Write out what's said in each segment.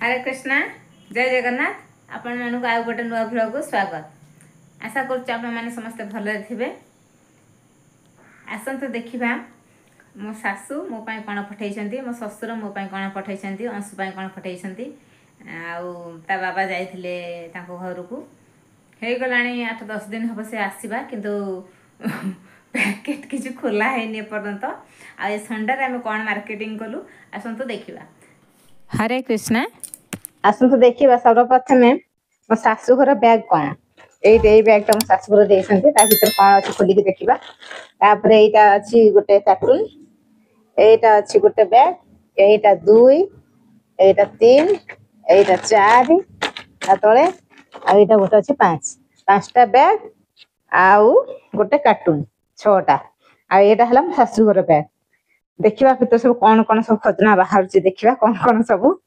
हरे कृष्णा जय जगन्नाथ आपण मानक आउ गोटे नुआ भ्लॉग को स्वागत। आशा कर समस्ते भले थे। आसतु देखा मो सासू मो पाई कौन पठे मो ससुर मो पाई कौन पठे अंशु पाई कौन पठे ता बाबा जाइए घर को हो गला 8-10 दिन हम से आसवा किंतु पैकेट किसी खोला है पर्यंत आ संडे आम कौन मार्केटिंग कलु आसतु देखा। हरे कृष्णा आसतु देखा सर्वप्रथम मो शाशुघर बैग कौन ये बैग मो शाशुघर देते भर कौन अच्छी खोलिक देखा। तापर यहाँ अच्छी गोटे कार्टून यहाँ अच्छी गोटे बैग यहाँ 2 यहाँ 3 यहाँ 4 तले आईटा गोटे अच्छे 5टा बैग आउ गोटे कार्टून 6टा आईटा है शाशुघर बैग। देखा भर सब कौन कौन सब खजना बाहर देखा कौन कौन सब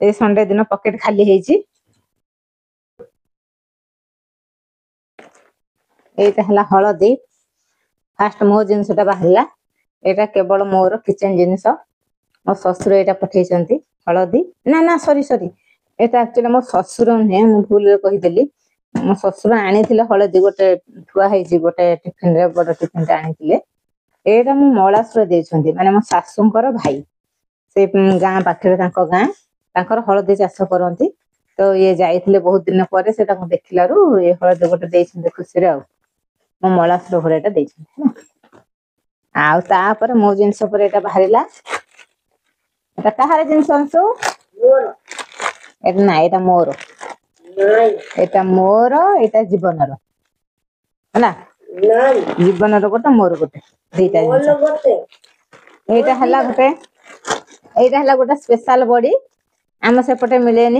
ये संडे दिन पकेट खाली है। यहाँ हलदी फास्ट मो जिनसा बाहर यहाँ केवल मोर किचेन जिनस मो ससुर यहाँ पठे हलदी ना ना सॉरी सॉरी यहाँ एक्चुअली मो ससुर नुहे मुझे भूल कहीदेली मो ससुर आनी हलदी गोटे थुआई गोटे टिफिन रे बड़ टिफिन आनी यहाँ मो मलासुर देते माने मो शाशुंकर भाई से गाँ पाखे गाँ हलदी चाष करती तो ये जाइए बहुत दिन पर से देखिलु ये हलदी गोटे देते खुशी मो मलासुर घर यहाँ देते आउपर मो जिनस पर बाहर कहार जिनस अंशु ना यहाँ मोर यहाँ मोर यहाँ जीवन है जीवन गोटे मोर गोटे दीटा यहाँ है गोटे यहाँ है गोटे स्पेशल बड़ी आम सेपटे मिलेनी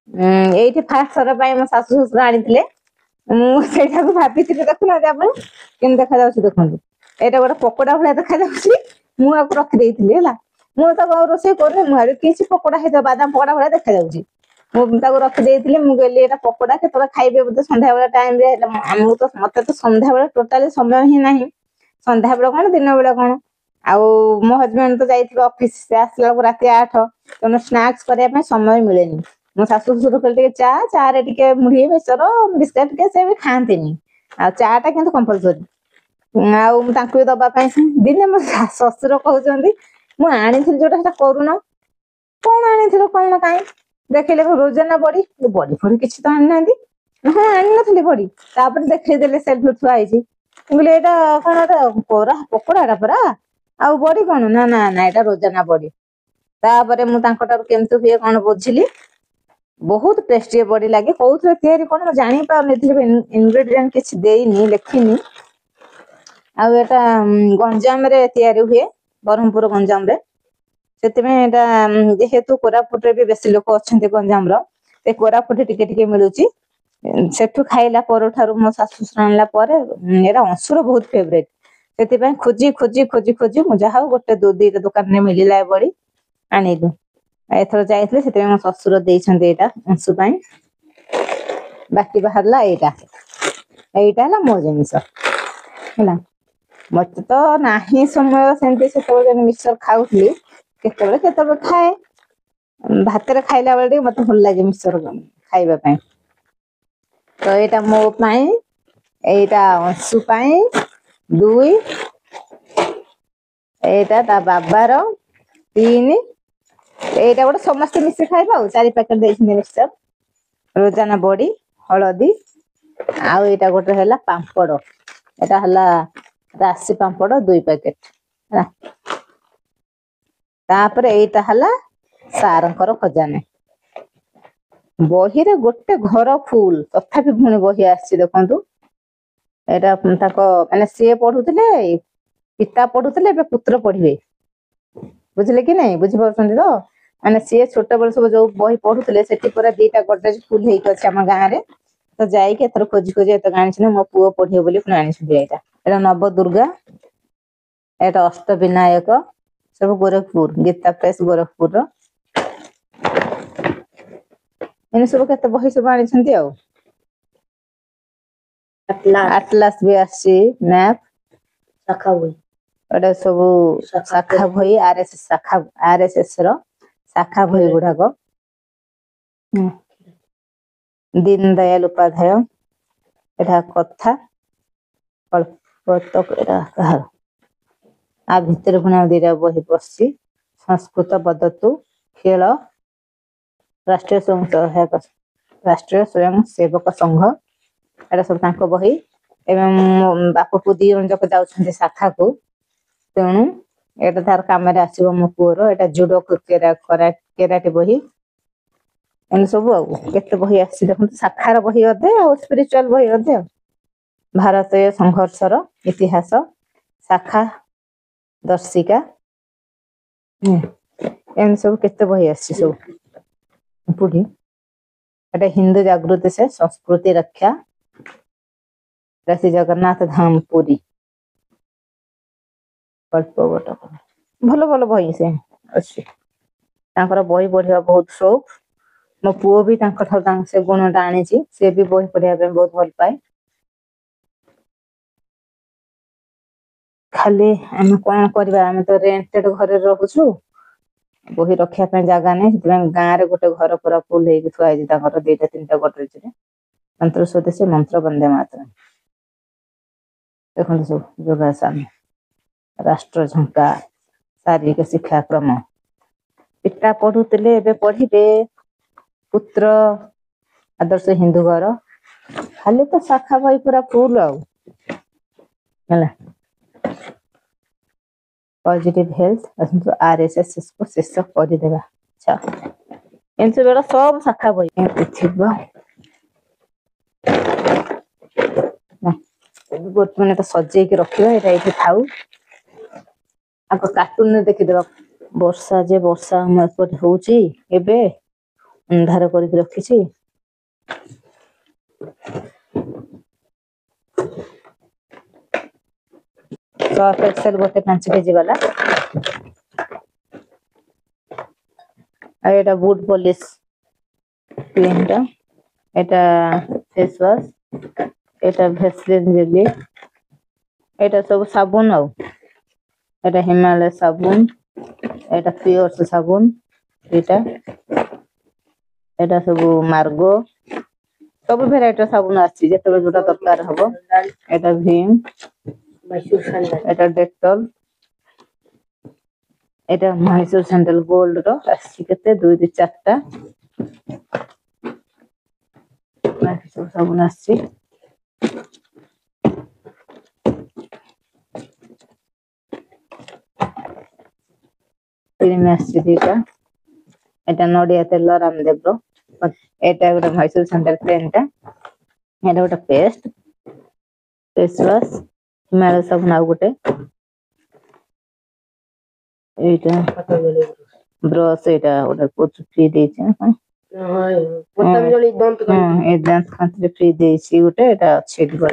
ये फास्ट थर मो शाशु शशुर आनी मुझे भाभी देखुना केम देखा देखो यहाँ गोटे पकोड़ा भाया देखा मुझे रखीदे मुझे रोसे कर किसी पकोड़ा है बादाम पकोड़ा भाया देखा मुझे रखीदे मुझे पकोड़ा के खाइबे बोलते सन्ध्या बेला टाइम आमको तो मत तो सन्ध्या बेला टोटाली समय ही ना सन्ध्या बेला कौन दिन बेला कौन आउ मो हजबैंड तो जाइए ऑफिस से आसला रात 8 तेना स्नाक्स करने समय मिले मो शाशु शशुर कल चा टे मुढ़ी मिक्सचर बिस्कुट के से भी खाती आ चाटा कि कंपलसरी भी दवापाई दिने मो शशुर कहते मुझे आनी जोटा करूना कौन आनी कौन कहीं देखिले रोजाना बड़ी बड़ी फड़ी किसी तो आनी ना हाँ आनी नी बड़ी देखदेले सेल्फ थुआई बोले यहाँ कौन कोरा पकोड़ा परा आउ बड़ी कौन ना ना ना यहाँ रोजाना बड़ी तापर मुझे हुए कौन बुझिली बहुत टेस्टी बड़ी लगे कौन तैयारी कौन जानी पार इनग्रेडिएंट किसी देनी लिखिनी आटा गंजाम रे तैयारी हुए ब्रह्मपुर गंजाम रे जेहेतु कोरापुट भी बेसी लोक अच्छा गंजाम कोरापुट टिके मिलूँ सेठू खाइला पर मो शाशु आनला अंशुर बहुत फेवरेट से खोजी खोजी खोजी खोजी मुझे गोटे 2-2 दुकान में मिलला बड़ी आनिलु एथर जाइए से मो शशुर देते अंशु बाकी बाहर यहाँ मो जिनस है मत तो ना समय से मिक्सचर खाऊली केत खाए भात खाइला बेले मत भल लगे मिक्सचर खाइबा तो यहाँ मो यहाँ अंशु 2 यहाँ बाबार 3 यहाँ गोटे समस्त मिसी खाइबा 4 पैकेट देते मिक्सचर रोजाना बड़ी हलदी आउ यहाँ गोटे है पापड़ यहाँ है राशि पापड़ 2 पैकेट तापर यहाँ है सारंकर खजाना बही रे गोटे घर फुल तथापि पुणी बही आसी देखु यहाँ माने सी पढ़ुले पिता पढ़ुले पुत्र पढ़े बुझे कि नहीं बुझीपार तो मैंने सी छोट बेल सब जो बही पढ़ुले से पूरा 2टा गडरेज फुल होम गाँव में तो जाइए एथर खोजी खोजी एत आनी मो पुओ पढ़े बोली पुणी आनी यहाँ नव दुर्गा यहाँ अष्ट विनायक सब गोरखपुर गीता प्रेस गोरखपुर इन सब के बही सब आनी आटलास भी आसी मैप शाखा बही सब शाखा बही आरएसएस शाखा आरएसएस रो शाखा बही गुड़ाक दीन दयाल उपाध्याय एटा कथा कल्पतक एटा कहार आ भितर पुना दिरा बही बसी संस्कृत बदतु खेल राष्ट्रीय स्वयं सेवक संघ एटा सब तांको बही एवं बापू दी जक जाउछन्ते शाखा को तेणु एटा तार काम रे आसीबो मो पुओर एटा जुडो केराटे बही एन सब केते बही आसी देखो शाखार बही अधे और स्पिरिचुअल बही अधे भारतीय संघर्षर इतिहास शाखा दर्शिका एन सब केते बही आसी सब पुडी एटा हिंदू जागृति से संस्कृति रक्षा श्री जगन्नाथ धाम पुरी कल्पवट भलो भलो बही से अछि तांकर बही पढ़िया बहुत शौक मो पुओ भी से गुण आनी से भी बही पढ़िया बहुत भल पाए खाली आम कौन करवा आम तो रेंटेड घर रहूछु बही रखिया पे जगह नहीं गाँव रे गोटे घर पूरा फुल हो थुआई दुईटा तीनटा गोटरेज मंत्र स्वदेश मंत्र वंदे मातरम देखो सब योगासन राष्ट्र झंका शारीरिक शिक्षाक्रम पिता पढ़ुले एवं पढ़े पुत्र आदर्श हिंदू घर खाली तो शाखा बही पूरा फुल आला पॉजिटिव हेल्थ आरएसएस को शेष कर देबा अच्छा इन सब सब शाखा बही एमती थिबा गोट मैंने तो सजे के रखिबा एटा एठी थाउ आको कार्टून देखि देबा वर्षा जे वर्षा हम एपट होउची एबे अंधार करके रखिछि सर्फ एक्सेल गोटे 5 केजी वाला एटा बूट पॉलिश क्रीम टा एटा फेस वॉश एटा भेसलिन जेली एटा सब साबुन आउ एटा हिमालय साबुन एटा प्योर साबुन एटा एटा सब मार्गो सब भेराइटी साबुन आछि जेतबे जोटा दरकार हबो एटा भीम मैसूर सैंडल एटा डेटॉल एटा मैसूर सैंडल गोल्ड रो आछि केते 2 2 4टा मैसूर साबुन आछि क्रीम आछि दीटा एटा नडिया तेल रामदेव रो एटा गोटे मैसूर सैंडल पेन टा एटा गोटे पेस्ट फेस वॉश हिमालय साबुन आ गोटे एटा ब्रश एटा गोटे कुछ फ्री देछि पतंजलि दांत कांति फ्री देछि गोटे एटा अछि एटा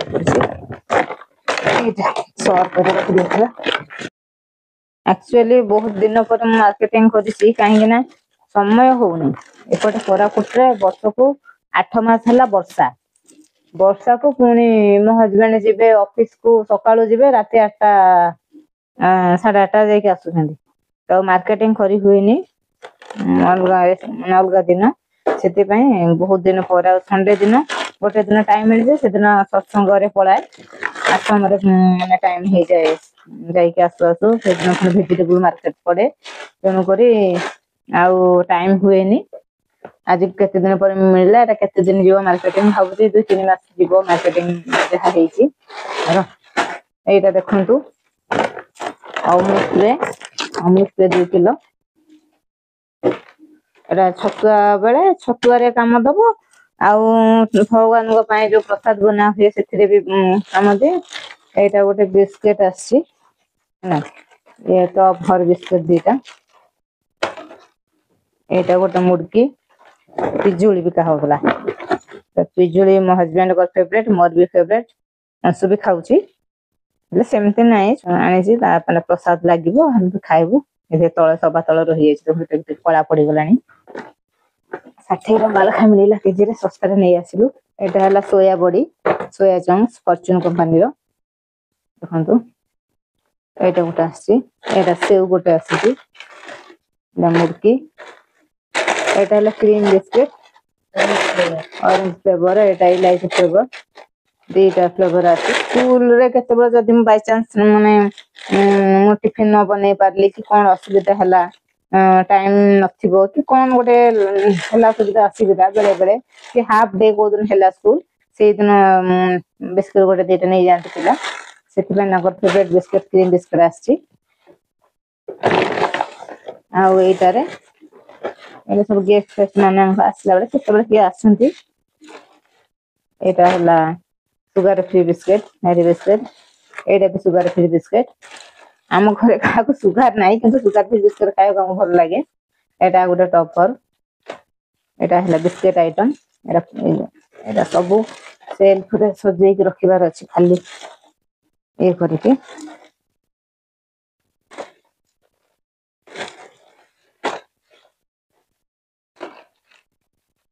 सर्फ करे रख देथिला एक्चुअली बहुत दिन पर मार्केटिंग करिछि काहे ना समय होउनी एपटे कोरापुट रे वर्ष को 8 मास हला वर्षा को पुणी मो हस्बैंड जीवे ऑफिस को सकाळु जीवे राती 8टा 8:30 जाके आसुछंदी तो मार्केटिंग करी हुईनी अलगा दिन सेति पई बहुत दिन पर संडे दिन गोटे दिन टाइम मिल जाए से दिन सत्संग रे पळाए आश्रम रे माने टाइम हे जाए जाइके आसु आसु से दिन पुणी वेजिटेबल मार्केट पड़े तेणु करी आउ टाइम हुएनी आज केते दिन पर मिलला एटा केते दिन जीव मार्केटिंग भाबुची 2-3 मास जीव मार्केटिंग जहा हेची एटा देखंतु अमूल स्प्रे 2 किलो एटा छतुआ बेले छतुआ रे काम दबो आउ भगवान को पाए जो प्रसाद बना हुए सेथिरे भी काम दे एटा गोटे बिस्किट आसी ना ये तो भर बिस्किट दीटा एटा गोटे मुड़की पिजुली भी कहा पिजुली मो हस्बैंड को फेवरेट मोर भी फेवरेट अंशु भी खाउची ले सेमते नाही आनी ता प्रसाद लागिबो हम भी खाइबो ए तळे सभा तळे रहि जाय तो कळा पड़ी गलानी 60 टका लखा मिलिला केजी रे सस्ता रे नै आसिलु एटा हला सोया बड़ी सोया चंक्स फॉर्च्यून कंपनी रो देखंतु एटा गोटे आसी एटा सेव गोटे आसी मुड़की एटा हला क्रीम बिस्किट ऑरेंज फ्लेवर एटा इलायची फ्लेवर दीटा फ्लेवर आसी स्कूल रे केतेबेले जदि बाय चांस माने मो टिफिन न बनै पारली कि कोन असुविधा हला टाइम नथिबो कि कोन गोटे हला सुविधा असुविधा बेले बेले कि हाफ डे को दिन हला स्कूल से दिन बिस्कुट गोटे देटा नै जानते पिला सेति पे नगर फेवरेट बिस्कुट क्रीम बिस्कुट आसी आ एटारे एले सब गेस्ट फेस्ट माने आसला बेले केतेबेले कि आछंती एटा हला sugar free biscuit Marie biscuit एटा भी सुगर फ्री बिस्कुट आम घरे का सुगर नाही किंतु सुगर फ्री बिस्कुट खाए को भल लागे एटा गोटे टॉपर एटा हला बिस्कुट आइटम एटा सब सेल्फ रे सजेई के रखिबार अछि खाली ए करके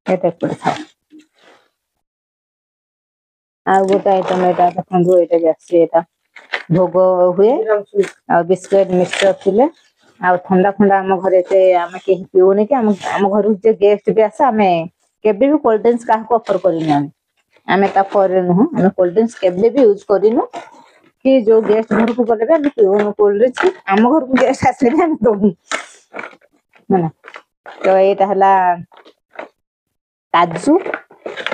एटा पड़ता आ गोटे आइटम एटा देखंदु एटा जासी एटा भोग हुए आ बिस्कुट मिक्सचर थिले आ ठंडा ठंडा हम घरे से हम के पिउनी के हम घर जे गेस्ट भी आसा हमें केबे भी कोल्ड ड्रिंक्स का को ऑफर करिना हमें ता करे न हम कोल्ड ड्रिंक्स केबे भी यूज करिनो कि जो गेस्ट घर को गले हम पिउनो कोल्ड ड्रिंक्स हम घर को गेस्ट आसे हम दो ना तो एटा हला काजू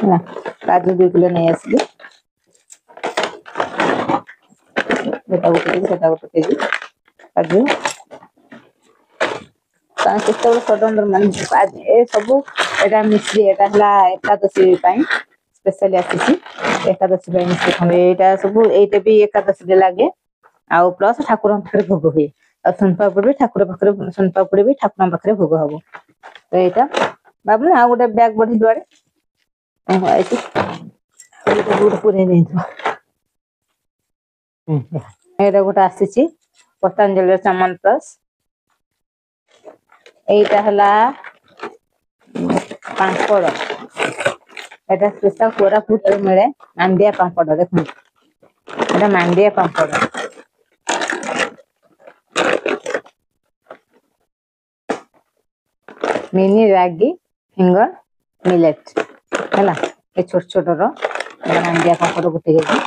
ना काजू 2 किलो नै आसी बेटा गोटे केजी काजू ता केते सडन मन ए सब एटा मिश्री एटा हला एकादशी पई स्पेशली आसी एकादशी पई मिश्री खमे एटा सब एटा भी एकादशी दे लागे आ प्लस ठाकुर पाखरे भोग हुए आ सोनपापड़ी भी ठाकुर पाखरे सोनपापड़ी भी ठाकुर पाखरे भोग हबो तो एटा बाबू आ गोटे बैग बढ़ी दुआरे आइती एटा गुड पुरे नै एटा गोटे आसी पतंजलि चमन प्लस एटा हला पांपड़ एटा स्पेशल कोरापुट रे मिले मांडिया पांपड़ देखो एटा मांडिया पांपड़ मिनी रागी फिंगर मिलेट हला ए छोट छोट रो मांडिया पांपड़ गोटे केजी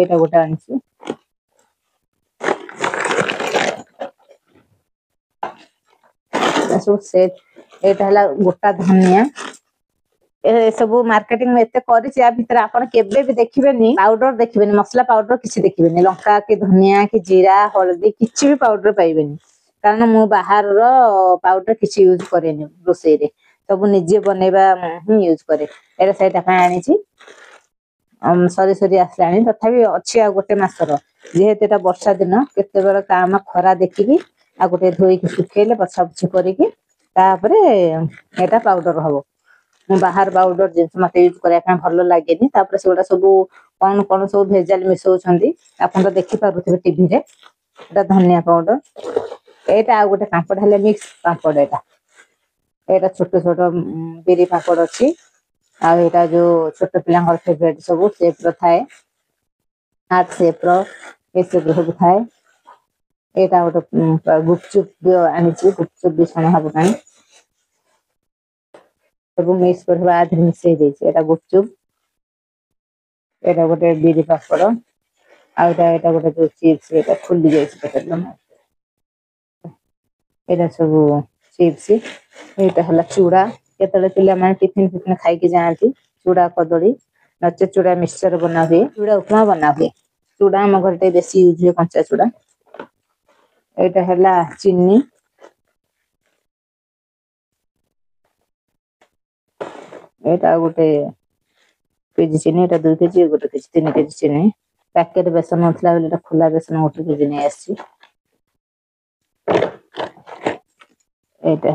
एटा गोटे आनिसी सब सेट एटा हला गोटा धनिया ए सब मार्केटिंग में एते करिछि आ भीतर आपण केबे भी देखिबेनी पाउडर देखिबेनी मसला पाउडर किछि देखिबेनी लंका के धनिया के जीरा हल्दी किछि भी पाउडर पाइबेनी कारण मु बाहर रो पाउडर किछि यूज करेनी रोसई रे सब निजे बनेबा ही यूज करे एरा सेटा पा आनिछि सरी सरी आसलानी तथापि अछि आ गोटे मासर जेहेतु एटा वर्षा दिन केते बेर काम खरा देखिबी आ गोटे धोई के सुखेले पछा पछ करिकि तापरे एटा पाउडर हबो मु बाहर पाउडर जिंस मते यूज करे का भलो लागेनी तापरे सेडा सब कोन कोन सब भेजाल मिसौ छंदी आपन तो देखि पारुथिबे टीवी रे एटा धनिया पाउडर एटा आ गोटे पापड़ हले मिक्स पापड़ एटा छोट छोट बिरी पापड़ अछि आ एटा जो छोट पिलांगर फेवरेट सब शेप रो थाए हाथ शेप रो ए सब सब थाए एटा गोटे गुपचुप आनिछि गुपचुप भी छना हबो काई सब मिक्स करबा आधि मिक्स हे देछि एटा गुपचुप एटा गोटे बिरी पापड़ आ एटा गोटे जो चिप्स एटा फुली जाइछि पेकेट लो एटा सब चिप्स एटा हला चूड़ा केतले पिला माने टिफिन फिफिन खाइ के जानती चूड़ा कदली नचे चूड़ा मिक्सचर बना हुए चूड़ा उपमा बना हुए चूड़ा हम घर ते बेसी यूज हुए कंचा चूड़ा एटा हला चीनी एटा गोटे केजी चीनी एटा 2 केजी गोटे केजी 3 केजी चीनी पैकेट बेसन नथला बेले एटा खुला बेसन गोटे केजी नै आसी एटा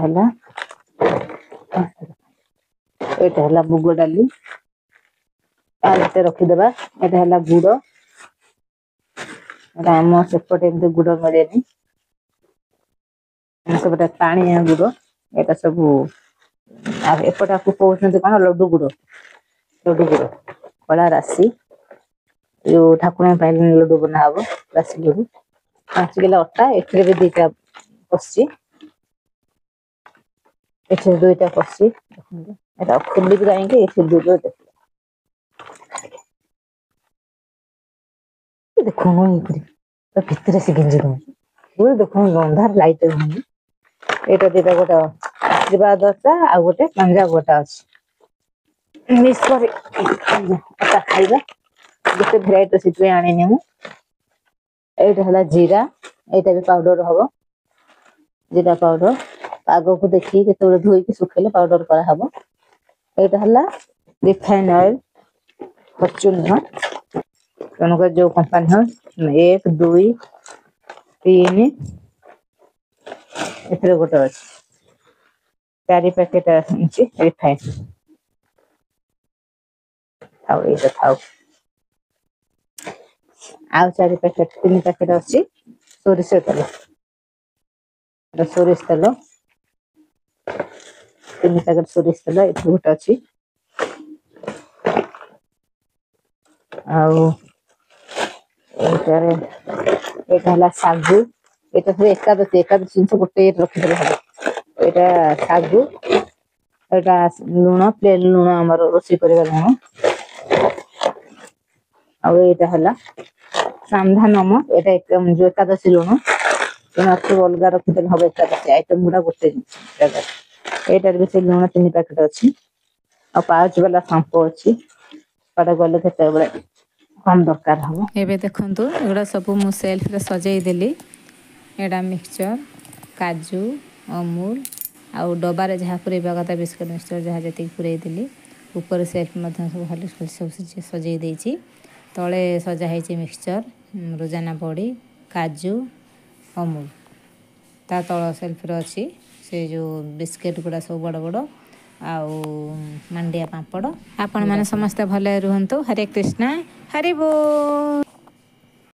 हला मुग डाली आलते रखी देबा एटा हला गुड़ राम सेपटे एमते गुड़ मरेनी सबटा पानी गुड़ एटा सब आ एपटा को कहउछन कोन लड्डू गुड़ कला राशि यो ठाकुर पाइले लड्डू बना हबो राशि लड्डू 5 किलो अटा एथरे भी दुटा पस्सी एथरे दुटा पस्सी এটা খুলিକି ଯାଇକି ଏଠି ଦୂର ଦେଖୁନ ଏଇପରି ଭିତରେ ସେ ଗେଞ୍ଜି ଦଉଛି ଦୂର ଦେଖୁନ ଅନ୍ଧାର ଲାଇଟ୍ ହଉନି। ଏଇଟା ଦିଟା ଗୋଟେ ଆଶୀର୍ବାଦଟା ଆଉ ଗୋଟେ ପଞ୍ଜାବଟା ଅଛି ମିକ୍ସ କରି ଖାଇବା ଗୋଟେ ଭେରାଇଟି ସେଥିପାଇଁ ଆଣିନି ମୁଁ। ଏଇଟା ହେଲା ଜିରା, ଏଇଟା ବି ପାଉଡର ହବ ଜିରା ପାଉଡର ପାଗକୁ ଦେଖିକି କେତେବେଳେ ଧୋଇକି ଶୁଖେଇଲେ ପାଉଡର କରାହବ। ଏଇଟା ହେଲା ରିଫାଇନ ଅଏଲ ଫର୍ଚୁନ ତେଣୁକରି ଯୋଉ କମ୍ପାନୀ ହଉ 1 2 3 ଏଥିରେ ଗୋଟେ ଅଛି 4 ପ୍ୟାକେଟ ଅଛି ରିଫାଇନ। ଆଉ ଏଇଟା ଥାଉ ଆଉ 4 ପ୍ୟାକେଟ 3 ପ୍ୟାକେଟ ଅଛି ସୋରିଷ ତେଲ। ସୋରିଷ ତେଲ 3 ପ୍ୟାକେଟ ସୋରିଷ ତେଲ ଏଠି ଗୋଟେ ଅଛି। ଆଉ ଏଇଟା ହେଲା ଶାଗୁ। ଏଇଟା ସବୁ ଏକାଦଶୀ ଜିନିଷ ଗୋଟେ ରଖିଦେଲେ ହବ। ଏଇଟା ଶାଗୁ, ଏଇଟା ଲୁଣ ପ୍ଲେନ ଲୁଣ ଆମର ରୋଷେଇ କରିବା ଲୁଣ। ଆଉ ଏଇଟା ହେଲା ସାନ୍ଧା ନମ, ଏଇଟା ଯୋଉ ଏକାଦଶୀ ଲୁଣ ଅଲଗା ରଖିଦେଲେ ହବ। ଏକାଦଶୀ ଆଇଟମ ଗୁଡା ଗୋଟେ ଜାଗାରେ। ଏଇଟାରେ ବି ସେ ଲୁଣ 3 ପ୍ୟାକେଟ ଅଛି। ଆଉ ପାଉଚ ବାଲା ସାମ୍ପୁ ଅଛି କୁଆଡେ ଗଲେ କେତେବେଳେ କଣ ଦରକାର ହବ। ଏବେ ଦେଖନ୍ତୁ ଏଗୁଡ଼ା ସବୁ ମୁଁ ସେଲ୍ଫରେ ସଜେଇ ଦେଲି। ଏଇଟା ମିକ୍ସଚର, କାଜୁ, ଅମୁଲ ଆଉ ଡବାରେ ଯାହା ପୁରେଇବା କଥା ବିସ୍କୁଟ ମିକ୍ସଚର ଯାହା ଯେତିକି ପୁରେଇ ଦେଲି। ଉପରେ ସେଲ୍ଫ ମଧ୍ୟ ସବୁ ଭଲ ସବୁ ସଜେଇ ଦେଇଛି। ତଳେ ସଜା ହେଇଛି ମିକ୍ସଚର, ରୋଜାନା ବଡ଼ି, କାଜୁ, ଅମୁଲ। ତା ତଳ ସେଲ୍ଫରେ ଅଛି ସେ ଯେଉଁ ବିସ୍କୁଟ ଗୁଡ଼ା ସବୁ ବଡ଼ ବଡ଼ ଆଉ ମାଣ୍ଡିଆ ପାମ୍ପଡ଼। ଆପଣମାନେ ସମସ୍ତେ ଭଲରେ ରୁହନ୍ତୁ। ହରେ କୃଷ୍ଣ ହରି ବୋଲ।